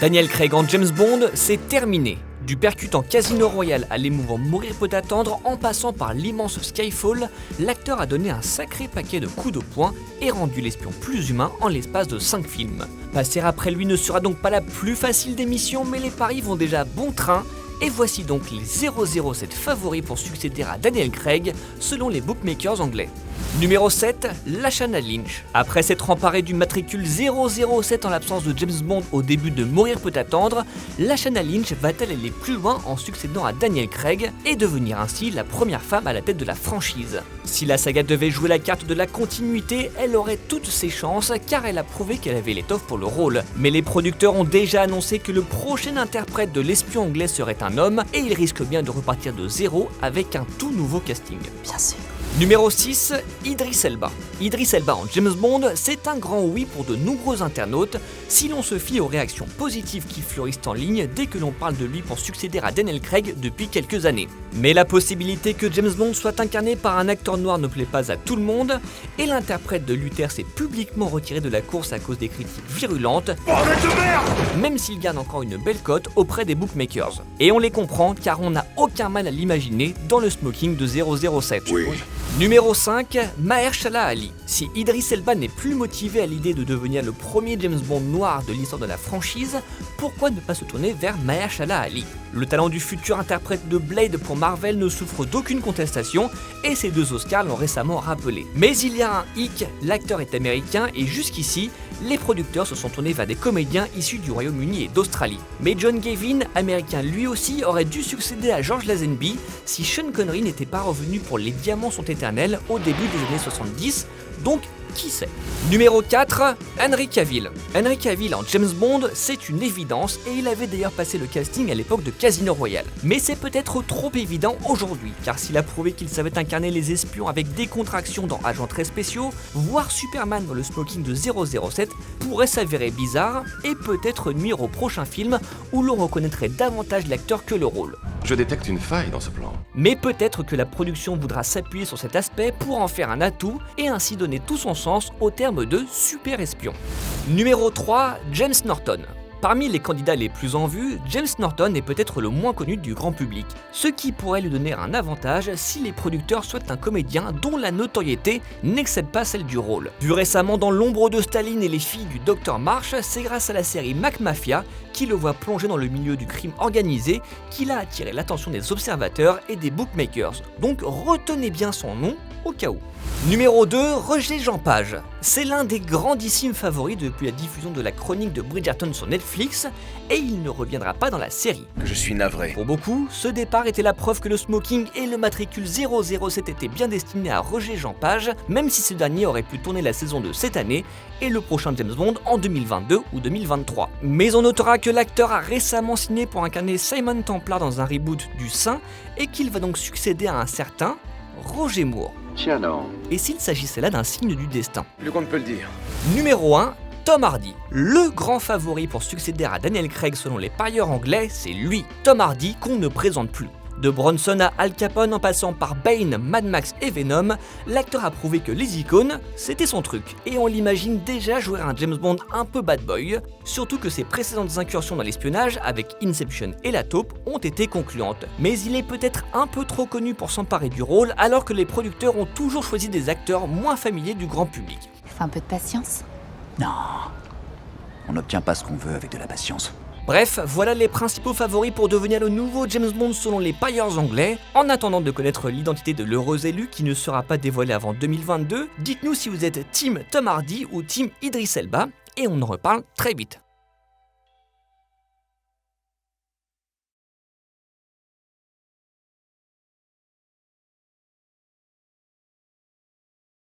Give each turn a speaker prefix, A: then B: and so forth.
A: Daniel Craig en James Bond, c'est terminé. Du percutant Casino Royale à l'émouvant Mourir peut attendre, en passant par l'immense Skyfall, l'acteur a donné un sacré paquet de coups de poing et rendu l'espion plus humain en l'espace de 5 films. Passer après lui ne sera donc pas la plus facile des missions, mais les paris vont déjà bon train. Et voici donc les 007 favoris pour succéder à Daniel Craig, selon les bookmakers anglais. Numéro 7, Lashana Lynch. Après s'être emparée du matricule 007 en l'absence de James Bond au début de Mourir peut attendre, Lashana Lynch va-t-elle aller plus loin en succédant à Daniel Craig et devenir ainsi la première femme à la tête de la franchise? Si la saga devait jouer la carte de la continuité, elle aurait toutes ses chances car elle a prouvé qu'elle avait l'étoffe pour le rôle. Mais les producteurs ont déjà annoncé que le prochain interprète de l'espion anglais serait un homme et il risque bien de repartir de zéro avec un tout nouveau casting.
B: Bien sûr.
A: Numéro 6, Idris Elba. Idris Elba en James Bond, c'est un grand oui pour de nombreux internautes, si l'on se fie aux réactions positives qui fleurissent en ligne dès que l'on parle de lui pour succéder à Daniel Craig depuis quelques années. Mais la possibilité que James Bond soit incarné par un acteur noir ne plaît pas à tout le monde, et l'interprète de Luther s'est publiquement retiré de la course à cause des critiques virulentes, même s'il garde encore une belle cote auprès des bookmakers. Et on les comprend car on n'a aucun mal à l'imaginer dans le smoking de 007.
C: Oui.
A: Numéro 5, Mahershala Ali. Si Idris Elba n'est plus motivé à l'idée de devenir le premier James Bond noir de l'histoire de la franchise, pourquoi ne pas se tourner vers Mahershala Ali? Le talent du futur interprète de Blade pour Marvel ne souffre d'aucune contestation et ces 2 Oscars l'ont récemment rappelé. Mais il y a un hic, l'acteur est américain et jusqu'ici, les producteurs se sont tournés vers des comédiens issus du Royaume-Uni et d'Australie. Mais John Gavin, américain lui aussi, aurait dû succéder à George Lazenby si Sean Connery n'était pas revenu pour Les Diamants sont éternels au début des années 70, donc qui sait. Numéro 4, Henry Cavill. Henry Cavill en James Bond, c'est une évidence et il avait d'ailleurs passé le casting à l'époque de Casino Royale. Mais c'est peut-être trop évident aujourd'hui, car s'il a prouvé qu'il savait incarner les espions avec décontraction dans Agents très spéciaux, voir Superman dans le smoking de 007 pourrait s'avérer bizarre et peut-être nuire au prochain film où l'on reconnaîtrait davantage l'acteur que le rôle.
C: Je détecte une faille dans ce plan.
A: Mais peut-être que la production voudra s'appuyer sur cet aspect pour en faire un atout et ainsi donner tout son sens au terme de super espion. Numéro 3, James Norton. Parmi les candidats les plus en vue, James Norton est peut-être le moins connu du grand public, ce qui pourrait lui donner un avantage si les producteurs souhaitent un comédien dont la notoriété n'excède pas celle du rôle. Vu récemment dans L'ombre de Staline et les filles du Dr Marsh, c'est grâce à la série Mac Mafia qui le voit plonger dans le milieu du crime organisé qu'il a attiré l'attention des observateurs et des bookmakers. Donc retenez bien son nom au cas où. Numéro 2, Roger Jean Page. C'est l'un des grandissimes favoris depuis la diffusion de la chronique de Bridgerton sur Netflix et il ne reviendra pas dans la série.
C: Je suis navré.
A: Pour beaucoup, ce départ était la preuve que le smoking et le matricule 007 étaient bien destinés à Roger Jean Page, même si ce dernier aurait pu tourner la saison de cette année et le prochain James Bond en 2022 ou 2023. Mais on notera que l'acteur a récemment signé pour incarner Simon Templar dans un reboot du Saint et qu'il va donc succéder à un certain Roger Moore.
C: Tiens non.
A: Et s'il s'agissait là d'un signe du destin?
C: Plus qu'on ne peut le dire.
A: Numéro 1, Tom Hardy. Le grand favori pour succéder à Daniel Craig selon les parieurs anglais, c'est lui, Tom Hardy, qu'on ne présente plus. De Bronson à Al Capone en passant par Bane, Mad Max et Venom, l'acteur a prouvé que les icônes, c'était son truc. Et on l'imagine déjà jouer un James Bond un peu bad boy, surtout que ses précédentes incursions dans l'espionnage avec Inception et La Taupe ont été concluantes. Mais il est peut-être un peu trop connu pour s'emparer du rôle alors que les producteurs ont toujours choisi des acteurs moins familiers du grand public.
B: Il faut un peu de patience.
D: Non, on n'obtient pas ce qu'on veut avec de la patience.
A: Bref, voilà les principaux favoris pour devenir le nouveau James Bond selon les parieurs anglais. En attendant de connaître l'identité de l'heureux élu qui ne sera pas dévoilée avant 2022, dites-nous si vous êtes team Tom Hardy ou team Idris Elba et on en reparle très vite.